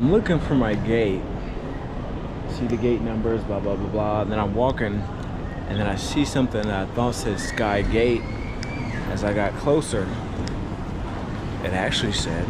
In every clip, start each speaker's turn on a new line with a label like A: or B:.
A: I'm looking for my gate. See the gate numbers, blah blah blah blah. And then I'm walking, and then I see something that I thought said Sky Gate. As I got closer, it actually said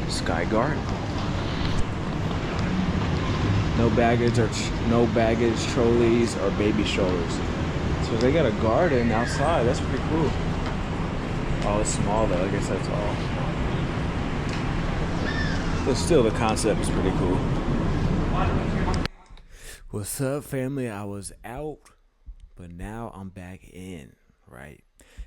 A: Sky Garden. No baggage trolleys or baby strollers. So they got a garden outside. That's pretty cool. Oh, it's small though. I guess that's all. But still, the concept is pretty cool. What's up, family? I was out, but now I'm back in, right?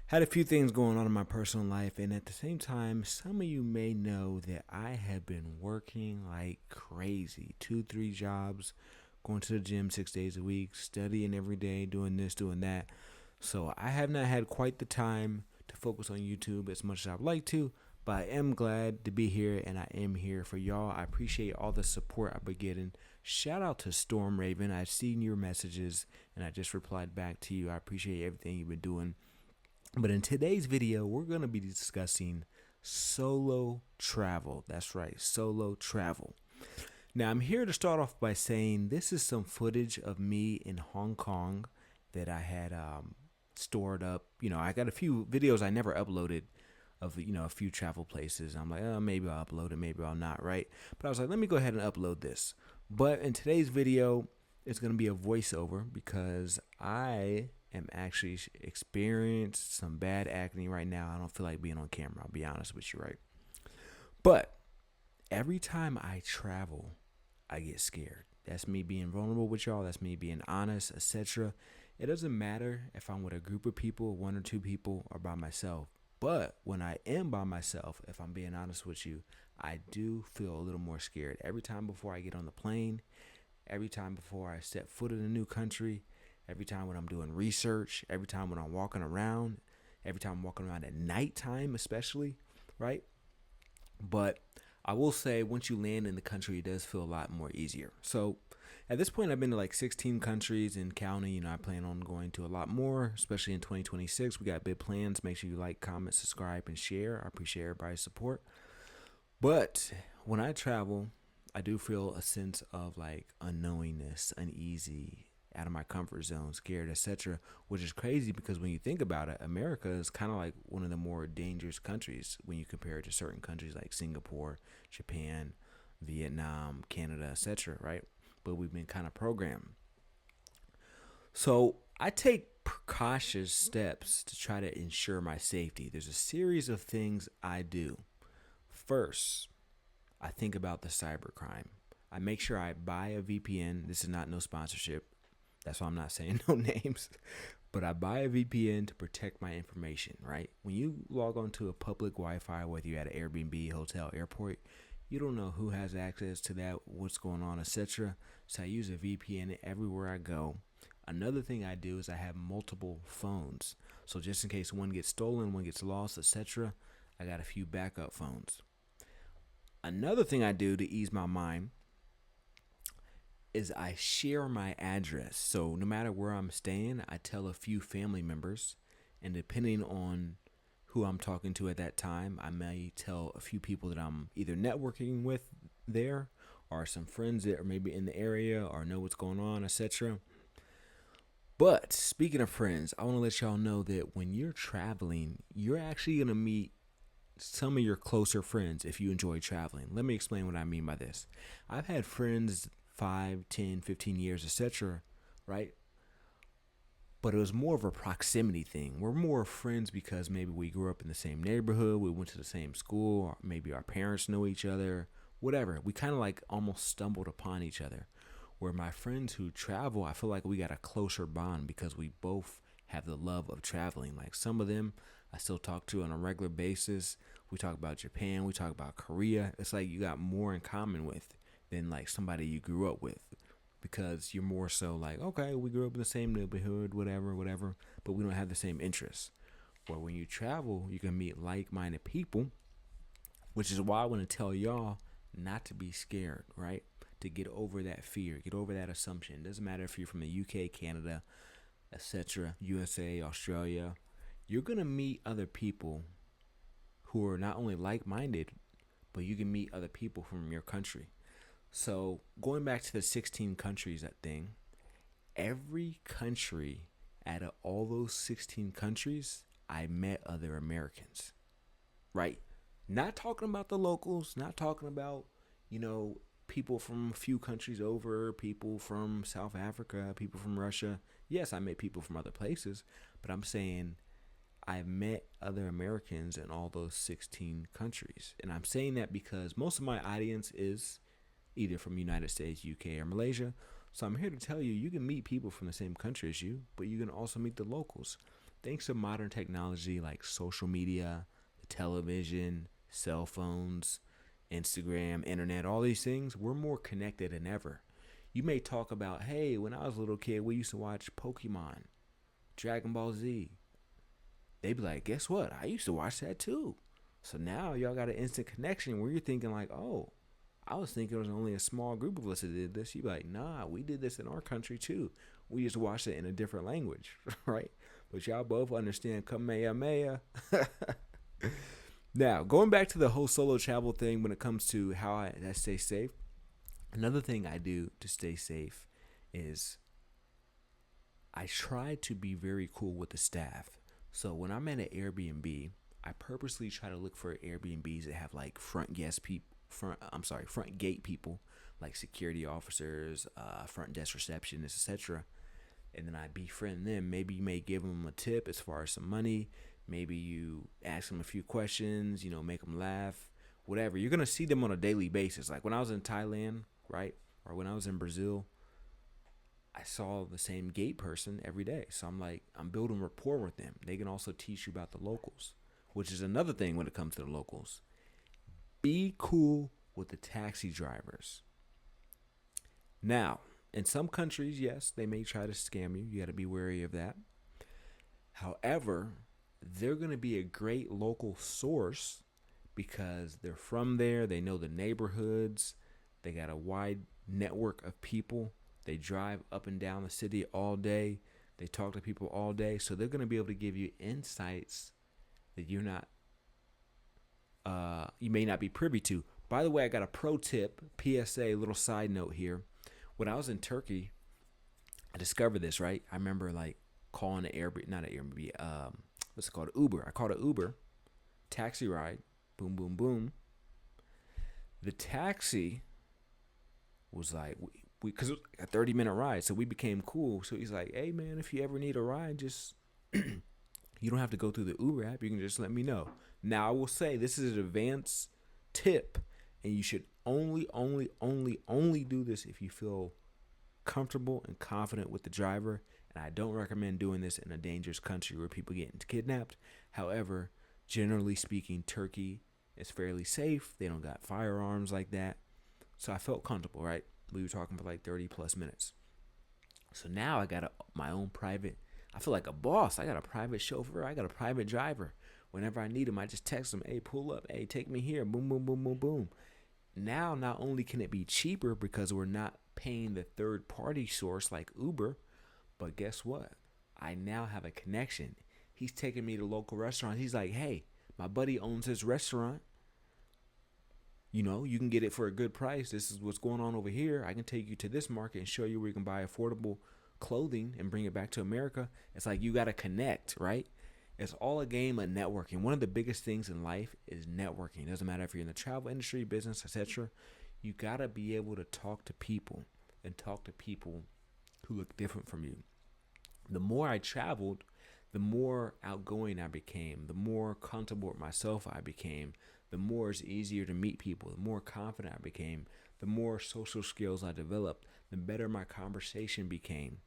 A: Had a few things going on in my personal life, and at the same time, some of you may know that I have been working like crazy. 2, 3 jobs, going to the gym 6 days a week, studying every day, doing this, doing that. So I have not had quite the time to focus on YouTube as much as I'd like to, but I am glad to be here, and I am here for y'all. I appreciate all the support I've been getting. Shout out to Storm Raven. I've seen your messages, and I just replied back to you. I appreciate everything you've been doing. But in today's video, we're going to be discussing solo travel. That's right, solo travel. Now, I'm here to start off by saying this is some footage of me in Hong Kong that I had stored up. I got a few videos I never uploaded of a few travel places. I'm like, oh, maybe I'll upload it, maybe I'll not, right? But I was like, let me go ahead and upload this. But in today's video, it's going to be a voiceover because I am actually experiencing some bad acne right now. I don't feel like being on camera, I'll be honest with you, right? But every time I travel, I get scared. That's me being vulnerable with y'all. That's me being honest, etc. It doesn't matter if I'm with a group of people, 1 or 2 people, or by myself. But when I am by myself, if I'm being honest with you, I do feel a little more scared. Every time before I get on the plane, every time before I set foot in a new country, every time when I'm doing research, every time when I'm walking around, every time I'm walking around at nighttime especially, right? But I will say once you land in the country, it does feel a lot more easier. So at this point, I've been to like 16 countries and counting. I plan on going to a lot more, especially in 2026. We got big plans. Make sure you like, comment, subscribe, and share. I appreciate everybody's support. But when I travel, I do feel a sense of like unknowingness, uneasy, out of my comfort zone, scared, etc., which is crazy because when you think about it, America is kind of like one of the more dangerous countries when you compare it to certain countries like Singapore, Japan, Vietnam, Canada, etc., right? But we've been kind of programmed. So I take precautious steps to try to ensure my safety. There's a series of things I do. First, I think about the cybercrime. I make sure I buy a VPN. This is not no sponsorship. That's why I'm not saying no names. But I buy a VPN to protect my information, right? When you log onto a public Wi-Fi, whether you're at an Airbnb, hotel, airport, you don't know who has access to that, what's going on, etc. So I use a VPN everywhere I go. Another thing I do is I have multiple phones. So just in case one gets stolen, one gets lost, etc., I got a few backup phones. Another thing I do to ease my mind is I share my address. So no matter where I'm staying, I tell a few family members, and depending on who I'm talking to at that time, I may tell a few people that I'm either networking with there or some friends that are maybe in the area or know what's going on, etc. But speaking of friends, I want to let y'all know that when you're traveling, you're actually going to meet some of your closer friends if you enjoy traveling. Let me explain what I mean by this. I've had friends 5, 10, 15 years, etc., right? But it was more of a proximity thing. We're more friends because maybe we grew up in the same neighborhood, we went to the same school, or maybe our parents know each other, whatever. We kind of like almost stumbled upon each other. Where my friends who travel, I feel like we got a closer bond because we both have the love of traveling. Like some of them I still talk to on a regular basis. We talk about Japan, we talk about Korea. It's like you got more in common with than like somebody you grew up with, because you're more so like, okay, we grew up in the same neighborhood, whatever, but we don't have the same interests. Where when you travel, you can meet like-minded people, which is why I want to tell y'all not to be scared, right? To get over that fear, get over that assumption. It doesn't matter if you're from the UK, Canada, etc., USA, Australia. You're going to meet other people who are not only like-minded, but you can meet other people from your country. So going back to the 16 countries, that thing, every country out of all those 16 countries, I met other Americans, right? Not talking about the locals, not talking about, you know, people from a few countries over, people from South Africa, people from Russia. Yes, I met people from other places, but I'm saying I met other Americans in all those 16 countries. And I'm saying that because most of my audience is either from United States, UK, or Malaysia. So I'm here to tell you, you can meet people from the same country as you, but you can also meet the locals. Thanks to modern technology like social media, the television, cell phones, Instagram, internet, all these things, we're more connected than ever. You may talk about, hey, when I was a little kid, we used to watch Pokemon, Dragon Ball Z. They'd be like, guess what? I used to watch that too. So now y'all got an instant connection where you're thinking like, oh, I was thinking it was only a small group of us that did this. You'd be like, nah, we did this in our country too. We just watched it in a different language, right? But y'all both understand Kamehameha. Now, going back to the whole solo travel thing when it comes to how I stay safe, another thing I do to stay safe is I try to be very cool with the staff. So when I'm at an Airbnb, I purposely try to look for Airbnbs that have like front gate people, like security officers, front desk receptionists, etc. And then I befriend them. Maybe you may give them a tip as far as some money. Maybe you ask them a few questions, make them laugh, whatever. You're going to see them on a daily basis. Like when I was in Thailand, right? Or when I was in Brazil, I saw the same gate person every day. So I'm building rapport with them. They can also teach you about the locals, which is another thing when it comes to the locals. Be cool with the taxi drivers. Now, in some countries, yes, they may try to scam you. You got to be wary of that. However, they're going to be a great local source because they're from there. They know the neighborhoods. They got a wide network of people. They drive up and down the city all day. They talk to people all day. So they're going to be able to give you insights that you may not be privy to. By the way, I got a pro tip, PSA, little side note here. When I was in Turkey, I discovered this, right? I remember calling what's it called? Uber. I called an Uber, taxi ride, boom, boom, boom. The taxi was like, because it was a 30-minute ride, so we became cool. So he's like, hey, man, if you ever need a ride, just, you don't have to go through the Uber app. You can just let me know. Now, I will say this is an advanced tip, and you should only do this if you feel comfortable and confident with the driver. And I don't recommend doing this in a dangerous country where people get kidnapped. However, generally speaking, Turkey is fairly safe. They don't got firearms like that. So I felt comfortable, right? We were talking for 30 plus minutes. So now I got my own private, I feel like a boss. I got a private chauffeur. I got a private driver. Whenever I need him, I just text him, hey, pull up. Hey, take me here. Boom, boom, boom, boom, boom. Now, not only can it be cheaper because we're not paying the third party source like Uber, but guess what? I now have a connection. He's taking me to local restaurants. He's like, hey, my buddy owns his restaurant. You can get it for a good price. This is what's going on over here. I can take you to this market and show you where you can buy affordable clothing and bring it back to America. It's like you got to connect, right? It's all a game of networking. One of the biggest things in life is networking. It doesn't matter if you're in the travel industry, business, etc. You got to be able to talk to people and talk to people who look different from you. The more I traveled, the more outgoing I became, the more comfortable with myself I became, the more it's easier to meet people, the more confident I became, the more social skills I developed, the better my conversation became.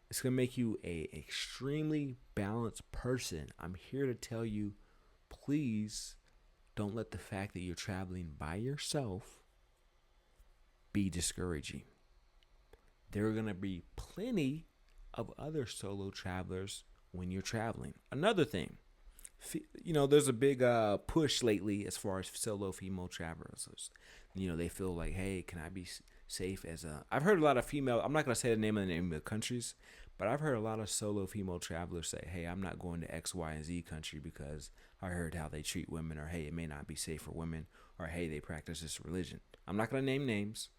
A: It's going to make you a extremely balanced person. I'm here to tell you, please don't let the fact that you're traveling by yourself be discouraging. There are going to be plenty of other solo travelers when you're traveling. Another thing, there's a big push lately as far as solo female travelers. They feel like, hey, can I be safe I've heard a lot of female, I'm not going to say the name of the countries, but I've heard a lot of solo female travelers say, hey, I'm not going to X, Y, and Z country because I heard how they treat women, or hey, it may not be safe for women, or hey, they practice this religion. I'm not going to name names,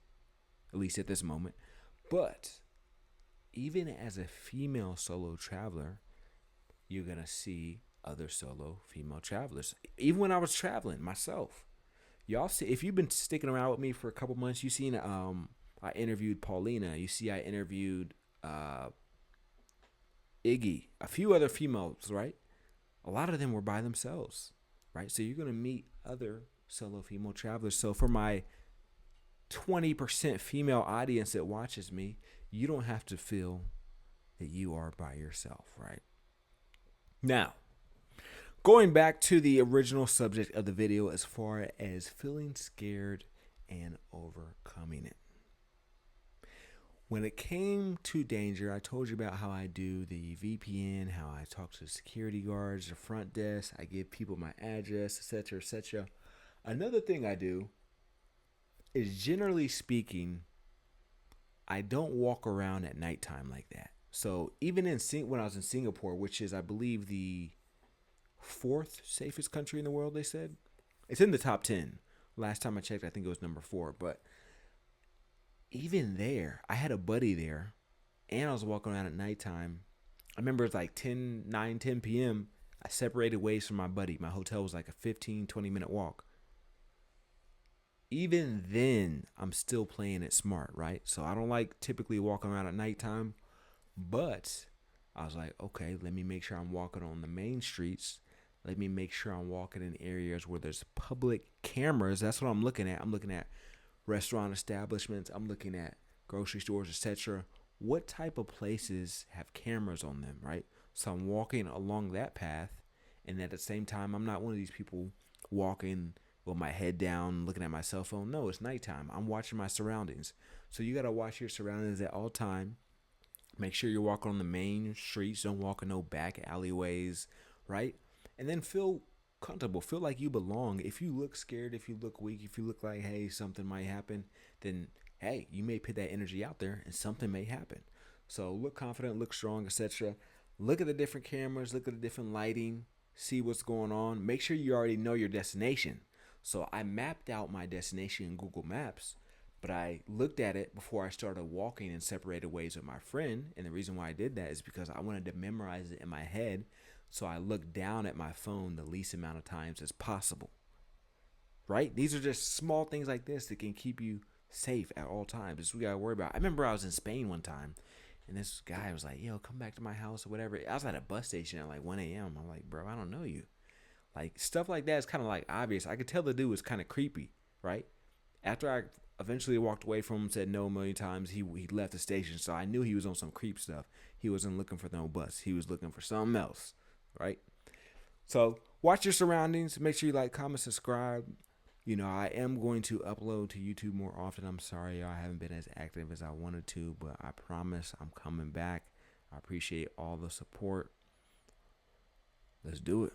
A: at least at this moment. But even as a female solo traveler, you're going to see other solo female travelers. Even when I was traveling myself, y'all see, if you've been sticking around with me for a couple months, you seen I interviewed Paulina. You see I interviewed Iggy, a few other females, right? A lot of them were by themselves, right? So you're going to meet other solo female travelers. So for my 20% female audience that watches me, you don't have to feel that you are by yourself, right? Now, going back to the original subject of the video as far as feeling scared and overcoming it. When it came to danger, I told you about how I do the VPN, how I talk to the security guards, the front desk, I give people my address, etc., etc. Another thing I do is, generally speaking, I don't walk around at nighttime like that. So even when I was in Singapore, which is, I believe, the fourth safest country in the world, they said. It's in the top 10. Last time I checked, I think it was number 4. But even there, I had a buddy there, and I was walking around at nighttime. I remember it was like 10 p.m. I separated ways from my buddy. My hotel was like a 15, 20-minute walk. Even then, I'm still playing it smart, right? So I don't like typically walking around at nighttime, but I was like, okay, let me make sure I'm walking on the main streets. Let me make sure I'm walking in areas where there's public cameras. That's what I'm looking at. I'm looking at restaurant establishments. I'm looking at grocery stores, etc. What type of places have cameras on them, right? So I'm walking along that path, and at the same time, I'm not one of these people walking with my head down, looking at my cell phone. No, it's nighttime. I'm watching my surroundings. So you got to watch your surroundings at all time. Make sure you're walking on the main streets. Don't walk in no back alleyways, right? And then feel comfortable. Feel like you belong. If you look scared, if you look weak, if you look like, hey, something might happen, then, hey, you may put that energy out there and something may happen. So look confident, look strong, etc. Look at the different cameras. Look at the different lighting. See what's going on. Make sure you already know your destination. So I mapped out my destination in Google Maps, but I looked at it before I started walking and separated ways with my friend. And the reason why I did that is because I wanted to memorize it in my head. So I looked down at my phone the least amount of times as possible. Right? These are just small things like this that can keep you safe at all times. This is what we got to worry about. I remember I was in Spain one time, and this guy was like, yo, come back to my house or whatever. I was at a bus station at like 1 a.m. I'm like, bro, I don't know you. Like, stuff like that is kind of like obvious. I could tell the dude was kind of creepy, right? After I eventually walked away from him, said no a million times, he left the station. So I knew he was on some creep stuff. He wasn't looking for no bus. He was looking for something else, right? So watch your surroundings. Make sure you like, comment, subscribe. You know, I am going to upload to YouTube more often. I'm sorry I haven't been as active as I wanted to, but I promise I'm coming back. I appreciate all the support. Let's do it.